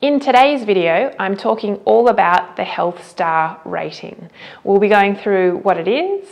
In today's video, I'm talking all about the Health Star rating. We'll be going through what it is,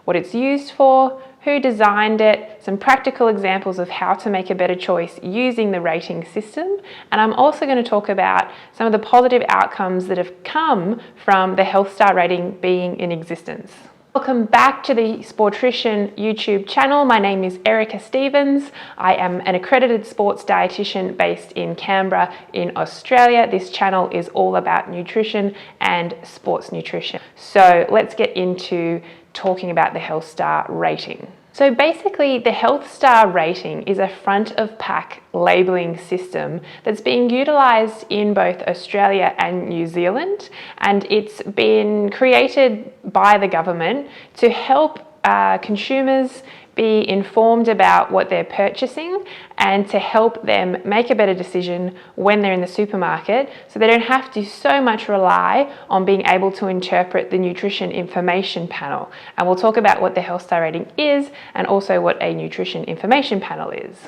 what it's used for, who designed it, some practical examples of how to make a better choice using the rating system, and I'm also going to talk about some of the positive outcomes that have come from the Health Star rating being in existence. Welcome back to the Sportrition YouTube channel. My name is Erica Stevens. I am an accredited sports dietitian based in Canberra in Australia. This channel is all about nutrition and sports nutrition. So let's get into talking about the Health Star rating. So basically, the Health Star rating is a front of pack labelling system that's being utilised in both Australia and New Zealand, and it's been created by the government to help consumers be informed about what they're purchasing and to help them make a better decision when they're in the supermarket, so they don't have to so much rely on being able to interpret the nutrition information panel. And we'll talk about what the Health Star rating is and also what a nutrition information panel is.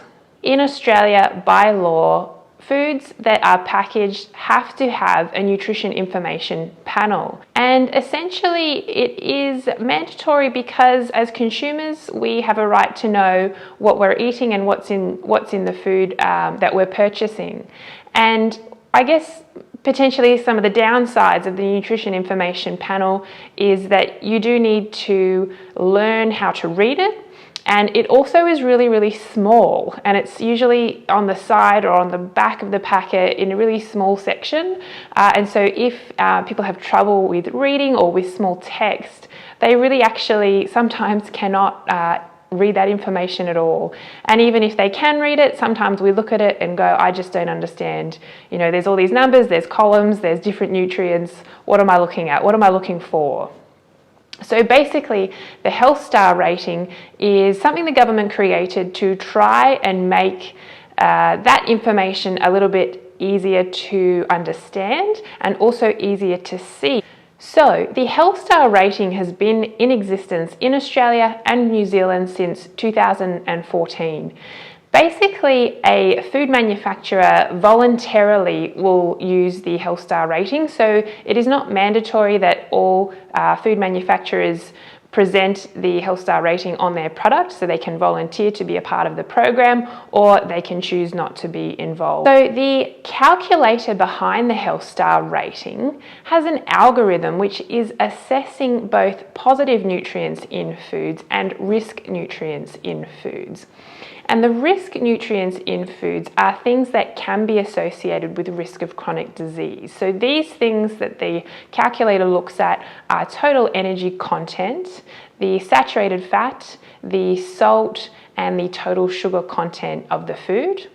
In Australia, by law, foods that are packaged have to have a nutrition information panel. And essentially it is mandatory because as consumers we have a right to know what we're eating and what's in the food that we're purchasing. And I guess potentially some of the downsides of the nutrition information panel is that you do need to learn how to read it. And it also is really, really small, and it's usually on the side or on the back of the packet in a really small section. And so if people have trouble with reading or with small text, they really actually sometimes cannot read that information at all. And even if they can read it, sometimes we look at it and go, I just don't understand. You know, there's all these numbers, there's columns, there's different nutrients. What am I looking at? What am I looking for? So basically, the Health Star rating is something the government created to try and make that information a little bit easier to understand and also easier to see. So the Health Star rating has been in existence in Australia and New Zealand since 2014. Basically, a food manufacturer voluntarily will use the Health Star rating, so it is not mandatory that all food manufacturers present the Health Star rating on their product, so they can volunteer to be a part of the program or they can choose not to be involved. So the calculator behind the Health Star rating has an algorithm which is assessing both positive nutrients in foods and risk nutrients in foods. And the risk nutrients in foods are things that can be associated with risk of chronic disease. So these things that the calculator looks at are total energy content, the saturated fat, the salt, and the total sugar content of the food.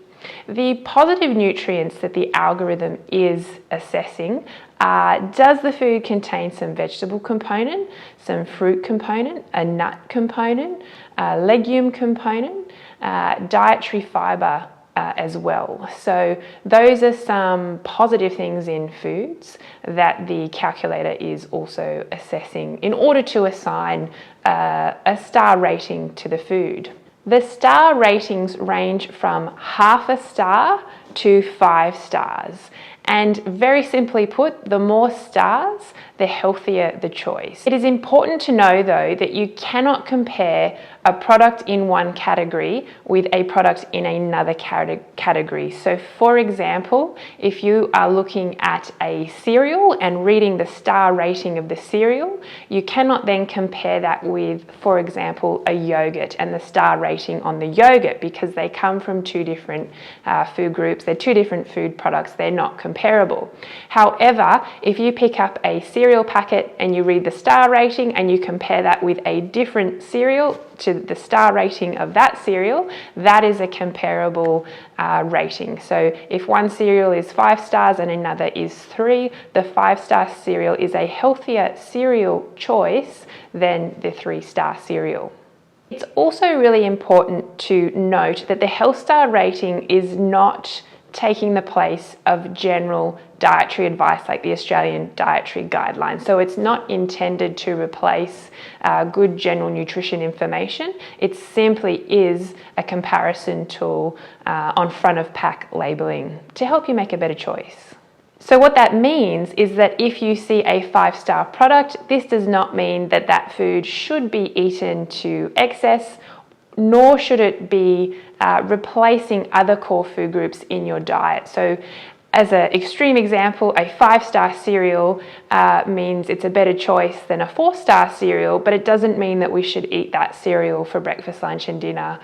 The positive nutrients that the algorithm is assessing are, does the food contain some vegetable component, some fruit component, a nut component, a legume component, dietary fibre as well. So those are some positive things in foods that the calculator is also assessing in order to assign a star rating to the food. The star ratings range from half a star to 5 stars. And very simply put, the more stars, the healthier the choice. It is important to know though that you cannot compare a product in one category with a product in another category. So for example, if you are looking at a cereal and reading the star rating of the cereal, you cannot then compare that with, for example, a yogurt and the star rating on the yogurt, because they come from two different food groups. They're two different food products. They're not comparable. However, if you pick up a cereal packet and you read the star rating and you compare that with a different cereal to the star rating of that cereal, that is a comparable rating. So if one cereal is 5 stars and another is 3, the 5-star cereal is a healthier cereal choice than the 3-star cereal. It's also really important to note that the Health Star rating is not taking the place of general dietary advice like the Australian Dietary Guidelines. So it's not intended to replace good general nutrition information. It simply is a comparison tool on front of pack labelling to help you make a better choice. So what that means is that if you see a 5-star product, this does not mean that that food should be eaten to excess, nor should it be replacing other core food groups in your diet. So as an extreme example, a 5-star cereal means it's a better choice than a 4-star cereal, but it doesn't mean that we should eat that cereal for breakfast, lunch and dinner,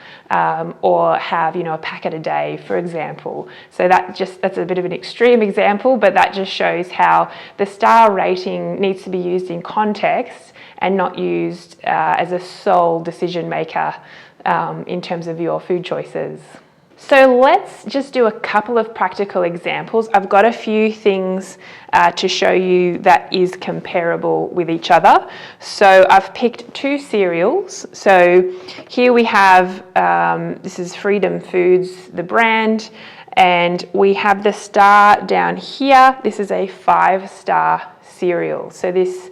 or have, a packet a day, for example. So that's a bit of an extreme example, but that just shows how the star rating needs to be used in context and not used as a sole decision maker in terms of your food choices. So let's just do a couple of practical examples. I've got a few things to show you that is comparable with each other. So I've picked 2 cereals. So here we have, this is Freedom Foods, the brand, and we have the star down here. This is a 5-star cereal. So this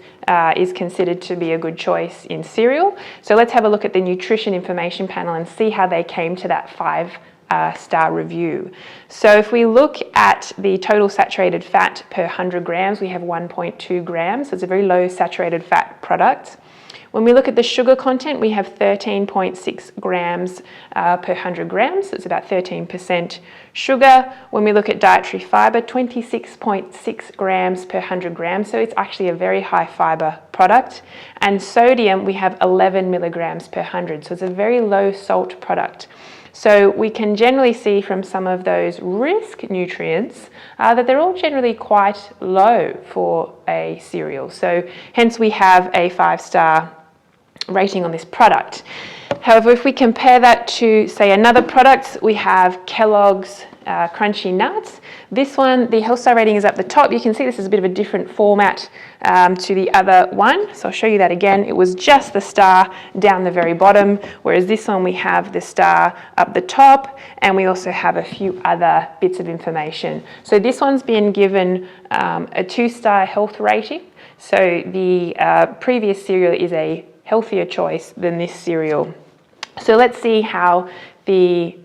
is considered to be a good choice in cereal. So let's have a look at the nutrition information panel and see how they came to that 5-star review. So if we look at the total saturated fat per 100 grams, we have 1.2 grams. So it's a very low saturated fat product. When we look at the sugar content, we have 13.6 grams per 100 grams. So it's about 13% sugar. When we look at dietary fiber, 26.6 grams per 100 grams. So it's actually a very high fiber product. And sodium, we have 11 milligrams per 100. So it's a very low salt product. So we can generally see from some of those risk nutrients that they're all generally quite low for a cereal. So hence we have a 5-star rating on this product. However, if we compare that to, say, another product, we have Kellogg's Crunchy Nuts. This one, the health star rating is up the top. You can see this is a bit of a different format to the other one. So I'll show you that again. It was just the star down the very bottom, whereas this one we have the star up the top, and we also have a few other bits of information. So this one's been given a 2-star health rating. So the previous cereal is a healthier choice than this cereal. So let's see how the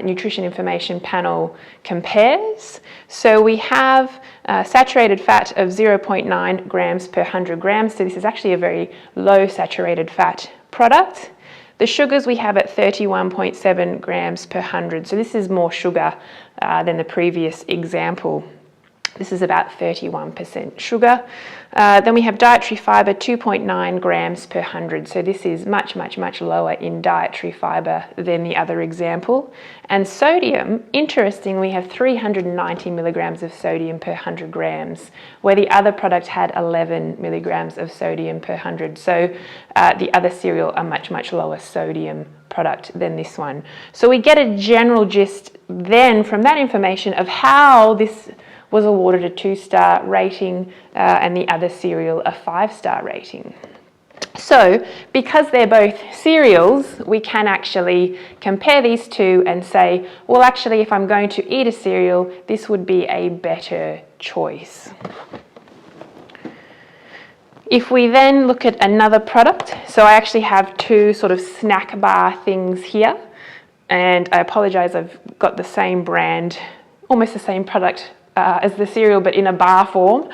nutrition information panel compares. So we have saturated fat of 0.9 grams per 100 grams. So this is actually a very low saturated fat product. The sugars we have at 31.7 grams per 100. So this is more sugar than the previous example. This is about 31% sugar. Then we have dietary fiber, 2.9 grams per 100. So this is much, much, much lower in dietary fiber than the other example. And sodium, interestingly, we have 390 milligrams of sodium per 100 grams, where the other product had 11 milligrams of sodium per 100. So the other cereal are much, much lower sodium product than this one. So we get a general gist then from that information of how this was awarded a 2-star rating and the other cereal a 5-star rating. So because they're both cereals, we can actually compare these two and say, well, actually, if I'm going to eat a cereal, this would be a better choice. If we then look at another product, so I actually have 2 sort of snack bar things here, and I apologize, I've got the same brand, almost the same product as the cereal, but in a bar form.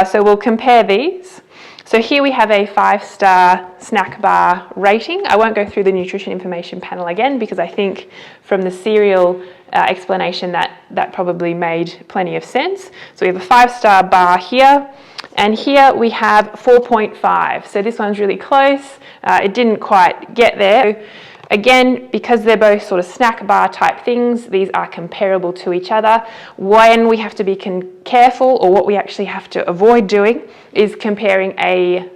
So we'll compare these. So here we have a 5-star snack bar rating. I won't go through the nutrition information panel again because I think from the cereal explanation that probably made plenty of sense. So we have a 5-star bar here, and here we have 4.5. So this one's really close. It didn't quite get there. Again, because they're both sort of snack bar type things, these are comparable to each other. When we have to be careful, or what we actually have to avoid doing, is comparing a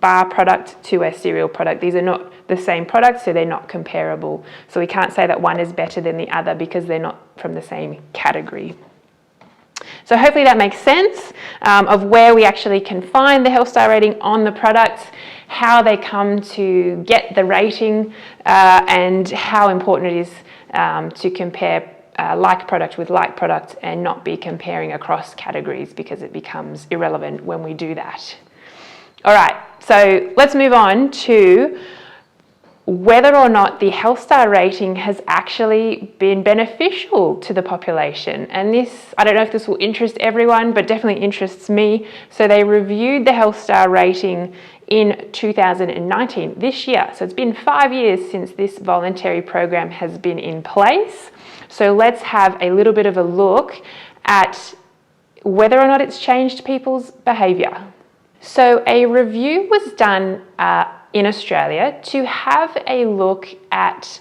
bar product to a cereal product. These are not the same product, so they're not comparable. So we can't say that one is better than the other because they're not from the same category. So hopefully that makes sense of where we actually can find the health star rating on the products, how they come to get the rating, and how important it is to compare like product with like product and not be comparing across categories, because it becomes irrelevant when we do that. All right, so let's move on to whether or not the health star rating has actually been beneficial to the population. And this, I don't know if this will interest everyone, but definitely interests me. So they reviewed the health star rating in 2019, this year. So it's been 5 years since this voluntary program has been in place. So let's have a little bit of a look at whether or not it's changed people's behaviour. So a review was done in Australia to have a look at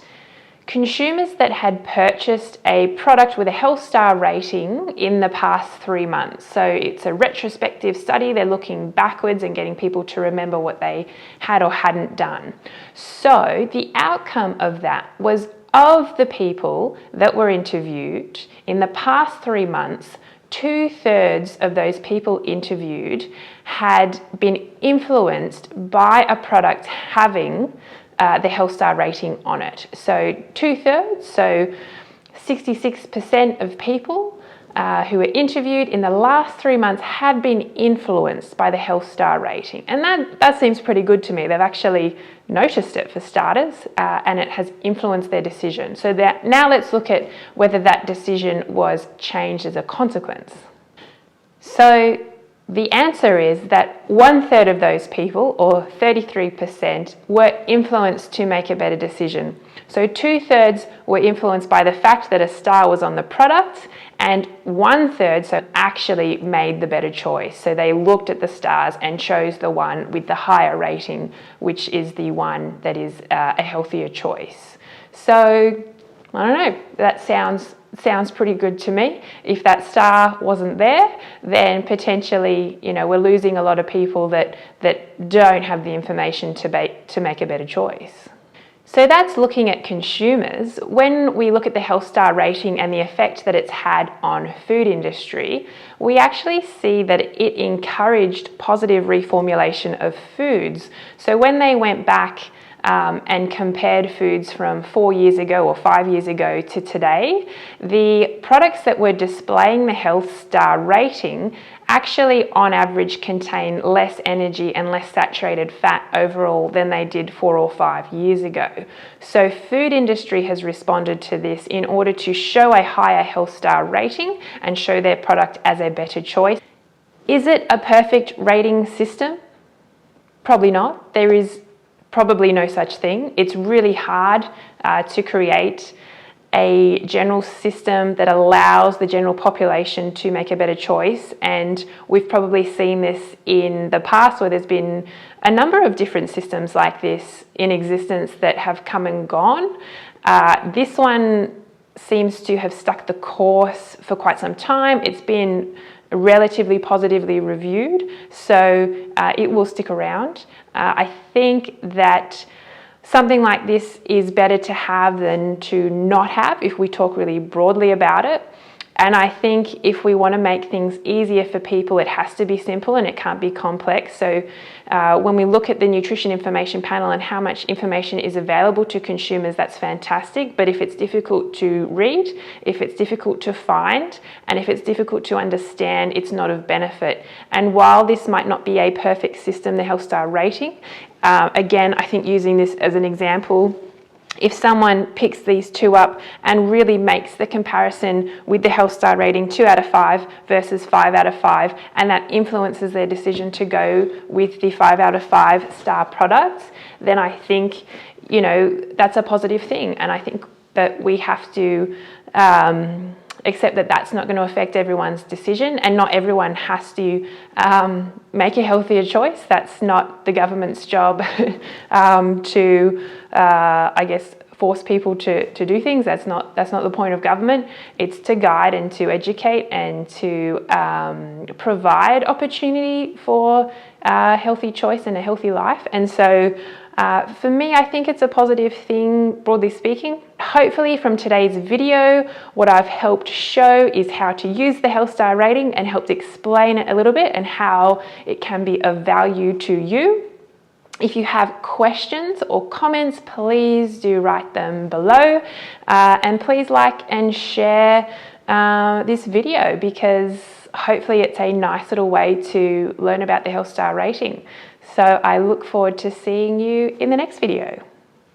consumers that had purchased a product with a health star rating in the past 3 months. So it's a retrospective study. They're looking backwards and getting people to remember what they had or hadn't done. So the outcome of that was, of the people that were interviewed in the past 3 months, 2/3 of those people interviewed had been influenced by a product having the health star rating on it. So 2/3, so 66% of people who were interviewed in the last 3 months had been influenced by the health star rating. And that seems pretty good to me. They've actually noticed it, for starters, and it has influenced their decision. So now let's look at whether that decision was changed as a consequence. So the answer is that 1/3 of those people, or 33%, were influenced to make a better decision. So 2/3 were influenced by the fact that a star was on the product, and 1/3 so actually made the better choice. So they looked at the stars and chose the one with the higher rating, which is the one that is a healthier choice. So I don't know, that sounds pretty good to me. If that star wasn't there, then potentially, we're losing a lot of people that don't have the information to make a better choice. So that's looking at consumers. When we look at the health star rating and the effect that it's had on food industry, we actually see that it encouraged positive reformulation of foods. So when they went back and compared foods from 4 years ago or 5 years ago to today, the products that were displaying the health star rating actually on average contain less energy and less saturated fat overall than they did 4 or 5 years ago. So food industry has responded to this in order to show a higher health star rating and show their product as a better choice. Is it a perfect rating system? Probably not. There is probably no such thing. It's really hard to create a general system that allows the general population to make a better choice, and we've probably seen this in the past where there's been a number of different systems like this in existence that have come and gone. This one seems to have stuck the course for quite some time. It's been relatively positively reviewed, so it will stick around. I think that something like this is better to have than to not have if we talk really broadly about it. And I think if we want to make things easier for people, it has to be simple and it can't be complex. So when we look at the nutrition information panel and how much information is available to consumers, that's fantastic. But if it's difficult to read, if it's difficult to find, and if it's difficult to understand, it's not of benefit. And while this might not be a perfect system, the health star rating, again, I think using this as an example, if someone picks these two up and really makes the comparison with the health star rating 2 out of 5 versus 5 out of 5, and that influences their decision to go with the 5 out of 5 star products, then I think, that's a positive thing. And I think that we have to accept that that's not going to affect everyone's decision, and not everyone has to make a healthier choice. That's not the government's job to, force people to do things. That's not the point of government. It's to guide and to educate and to provide opportunity for a healthy choice and a healthy life. And so for me, I think it's a positive thing, broadly speaking. Hopefully from today's video, what I've helped show is how to use the health star rating and helped explain it a little bit and how it can be of value to you. If you have questions or comments, please do write them below, and please like and share this video, because hopefully it's a nice little way to learn about the health star rating. So I look forward to seeing you in the next video.